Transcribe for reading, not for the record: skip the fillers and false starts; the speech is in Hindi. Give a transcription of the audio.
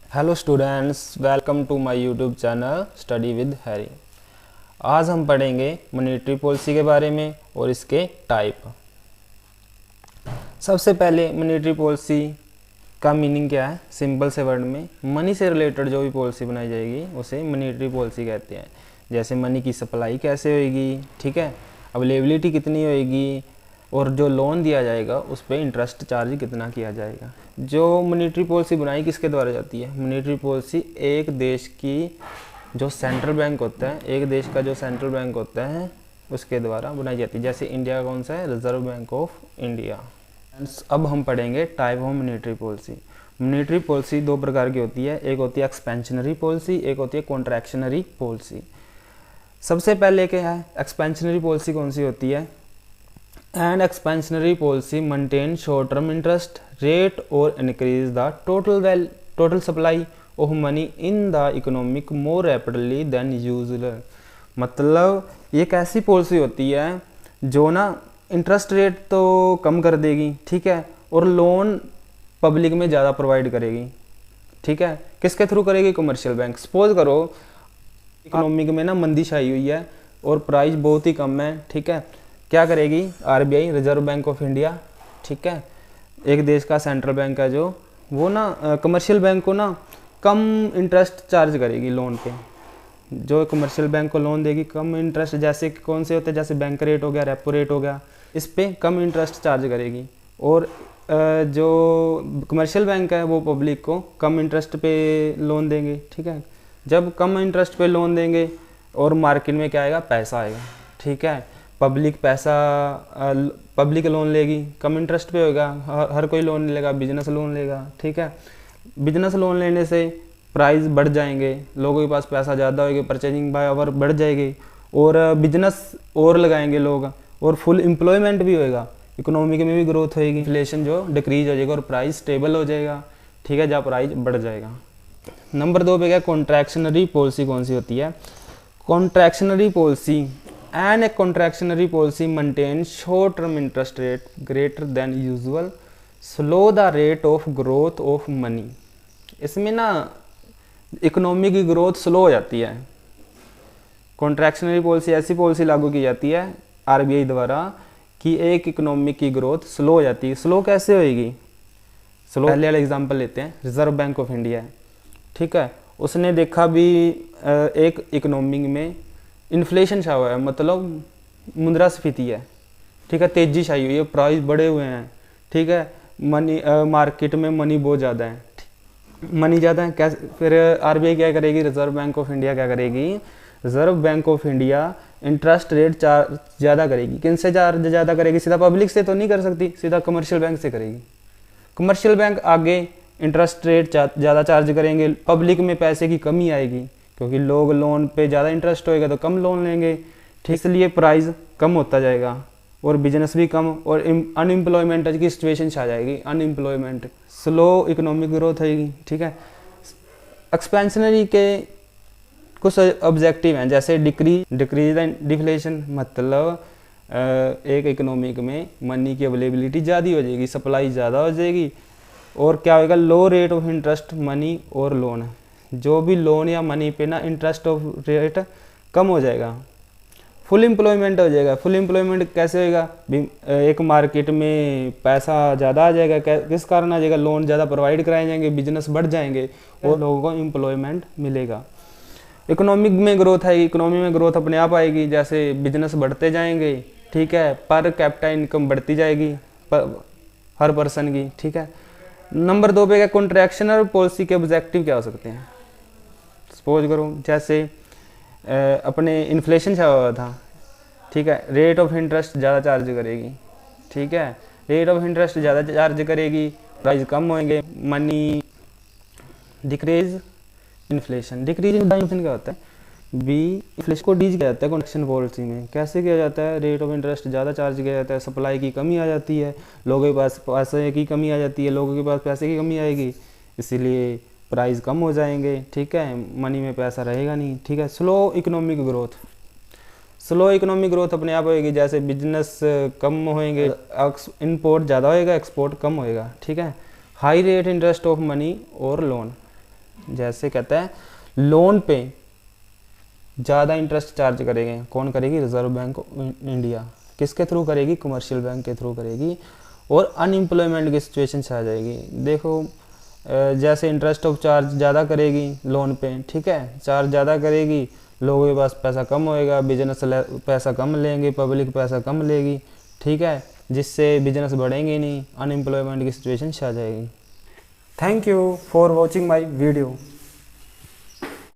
Hello students, welcome to my YouTube channel study with Harry. आज हम पढ़ेंगे मॉनेटरी पॉलिसी के बारे में और इसके टाइप। सबसे पहले मॉनेटरी पॉलिसी का मीनिंग क्या है। सिंपल से वर्ड में मनी से रिलेटेड जो भी पॉलिसी बनाई जाएगी उसे मॉनेटरी पॉलिसी कहते हैं। जैसे मनी की सप्लाई कैसे होएगी, ठीक है, अवेलेबिलिटी कितनी होएगी और जो लोन दिया जाएगा उस पर इंटरेस्ट चार्ज कितना किया जाएगा। जो मॉनेटरी पॉलिसी बनाई किसके द्वारा जाती है। मॉनेटरी पॉलिसी एक देश की जो सेंट्रल बैंक होता है, एक देश का जो सेंट्रल बैंक होता है उसके द्वारा बनाई जाती है। जैसे इंडिया कौन सा है, रिजर्व बैंक ऑफ इंडिया। अब हम पढ़ेंगे type of monetary policy. Monetary policy दो प्रकार की होती है, एक होती है एक्सपेंशनरी पॉलिसी, एक होती है कॉन्ट्रैक्शनरी पॉलिसी। सबसे पहले क्या है, एक्सपेंशनरी पॉलिसी कौन सी होती है। And expansionary policy maintain short term interest rate और increase the total supply of money in the economic more rapidly than usual. मतलब ये एक ऐसी पॉलिसी होती है जो ना इंटरेस्ट रेट तो कम कर देगी, ठीक है, और लोन पब्लिक में ज़्यादा प्रोवाइड करेगी, ठीक है। किसके थ्रू करेगी, कमर्शियल बैंक। सपोज करो इकोनॉमिक में ना मंदी छाई हुई है और प्राइस बहुत ही कम है, ठीक है, क्या करेगी RBI, reserve bank of India, ठीक है, एक देश का सेंट्रल बैंक है जो वो ना कमर्शियल बैंक को ना कम इंटरेस्ट चार्ज करेगी लोन पे। जो कमर्शियल बैंक को लोन देगी कम इंटरेस्ट, जैसे कौन से होते हैं, जैसे बैंक रेट हो गया, रेपो रेट हो गया, इस पे कम इंटरेस्ट चार्ज करेगी। और जो कमर्शियल बैंक है वो पब्लिक को कम इंटरेस्ट पे लोन देंगे, ठीक है। जब कम इंटरेस्ट पे लोन देंगे और मार्केट में क्या आएगा, पैसा आएगा, ठीक है। पब्लिक लोन लेगी, कम इंटरेस्ट पे होगा, हर कोई लोन लेगा, बिजनेस लोन लेगा, ठीक है। बिजनेस लोन लेने से प्राइस बढ़ जाएंगे, लोगों के पास पैसा ज़्यादा होगा, परचेजिंग पावर बढ़ जाएगी और बिजनेस और लगाएंगे लोग और फुल एम्प्लॉयमेंट भी होएगा, इकोनॉमिक में भी ग्रोथ होएगी, इन्फ्लेशन जो डिक्रीज हो जाएगा और प्राइस स्टेबल हो जाएगा, ठीक है, जहाँ प्राइस बढ़ जाएगा। नंबर 2 पे क्या, कॉन्ट्रैक्शनरी पॉलिसी कौन सी होती है। Contractionary policy and A contractionary policy maintain short term interest rate greater than usual, slow the rate of growth of money. इसमें ना इकोनॉमी की ग्रोथ स्लो हो जाती है। कॉन्ट्रैक्शनरी पॉलिसी ऐसी पॉलिसी लागू की जाती है आरबीआई द्वारा कि एक इकोनॉमी की ग्रोथ स्लो हो जाती है। स्लो कैसे होएगी, स्लो पहले वाला एग्जांपल लेते हैं, रिजर्व बैंक ऑफ इंडिया है, ठीक है, उसने देखा भी एक इकोनॉमी में इन्फ्लेशन छा हुआ है, मतलब मुद्रास्फीति है, ठीक है, तेजी छाई हुई है, प्राइस बढ़े हुए हैं, ठीक है, मनी मार्केट में मनी बहुत ज़्यादा है, मनी ज़्यादा है, कैसे फिर आरबीआई क्या करेगी, रिजर्व बैंक ऑफ इंडिया क्या करेगी, reserve bank of India interest rate charge ज़्यादा करेगी। किन से चार्ज ज़्यादा करेगी, सीधा पब्लिक से तो नहीं कर सकती, सीधा कमर्शियल बैंक से करेगी। कमर्शियल बैंक आगे इंटरेस्ट रेट ज़्यादा चार्ज करेंगे, पब्लिक में पैसे की कमी आएगी क्योंकि लोग लोन पे ज़्यादा इंटरेस्ट होएगा तो कम लोन लेंगे, ठीक, इसलिए प्राइस कम होता जाएगा और बिजनेस भी कम और अनएम्प्लॉयमेंट की सिचुएशन छा जाएगी, अनएम्प्लॉयमेंट, स्लो इकोनॉमिक ग्रोथ होएगी, ठीक है। एक्सपेंशनरी के कुछ ऑब्जेक्टिव हैं, जैसे डिक्रीज एंड डिफ्लेशन, मतलब एक इकोनॉमिक में मनी की अवेलेबिलिटी ज़्यादा हो जाएगी, सप्लाई ज़्यादा हो जाएगी और क्या होगा, लो रेट ऑफ इंटरेस्ट मनी और लोन, जो भी लोन या मनी पे ना इंटरेस्ट ऑफ रेट कम हो जाएगा। फुल एम्प्लॉयमेंट हो जाएगा। फुल एम्प्लॉयमेंट कैसे होएगा, एक मार्केट में पैसा ज़्यादा आ जाएगा, किस कारण आ जाएगा, लोन ज़्यादा प्रोवाइड कराए जाएंगे, बिजनेस बढ़ जाएंगे और लोगों को एम्प्लॉयमेंट मिलेगा। इकोनॉमिक में ग्रोथ आएगी, इकोनॉमी में ग्रोथ अपने आप आएगी, जैसे बिजनेस बढ़ते जाएंगे, ठीक है, पर कैपिटा इनकम बढ़ती जाएगी हर पर्सन की, ठीक है। नंबर 2 पे क्या, कॉन्ट्रैक्शनल पॉलिसी के ऑब्जेक्टिव क्या हो सकते हैं। सपोज करो जैसे अपने इन्फ्लेशन छा हुआ था, ठीक है, रेट ऑफ इंटरेस्ट ज़्यादा चार्ज करेगी, ठीक है, रेट ऑफ इंटरेस्ट ज़्यादा चार्ज करेगी, प्राइस कम होंगे, money decrease inflation. Decrease inflation क्या होता है, बी इन्फ्लेशन को डीज किया जाता है कॉन्ट्रैक्शन पॉलिसी में। कैसे किया जाता है, रेट ऑफ इंटरेस्ट ज़्यादा चार्ज किया जाता है, सप्लाई की कमी आ जाती है, लोगों के पास पैसे की कमी आ जाती है, लोगों के पास पैसे की कमी आएगी, इसीलिए प्राइस कम हो जाएंगे, ठीक है, मनी में पैसा रहेगा नहीं, ठीक है। Slow economic growth, slow economic growth अपने आप होएगी, जैसे बिजनेस कम होएंगे, इंपोर्ट ज़्यादा होएगा, एक्सपोर्ट कम होएगा, ठीक है। High rate interest of money और लोन, जैसे कहता है लोन पे ज़्यादा इंटरेस्ट चार्ज करेंगे, कौन करेगी? Reserve bank of India. किसके थ्रू करेगी? कमर्शियल बैंक के थ्रू करेगी। और अनएम्प्लॉयमेंट की सिचुएशन से आ जाएगी। देखो जैसे इंटरेस्ट ऑफ चार्ज ज़्यादा करेगी लोन पे, ठीक है, चार्ज ज़्यादा करेगी, लोगों के पास पैसा कम होएगा, बिजनेस पैसा कम लेंगे, पब्लिक पैसा कम लेगी, ठीक है, जिससे बिजनेस बढ़ेंगे नहीं, अनएम्प्लॉयमेंट की सिचुएशन से आ जाएगी। Thank you for watching my video.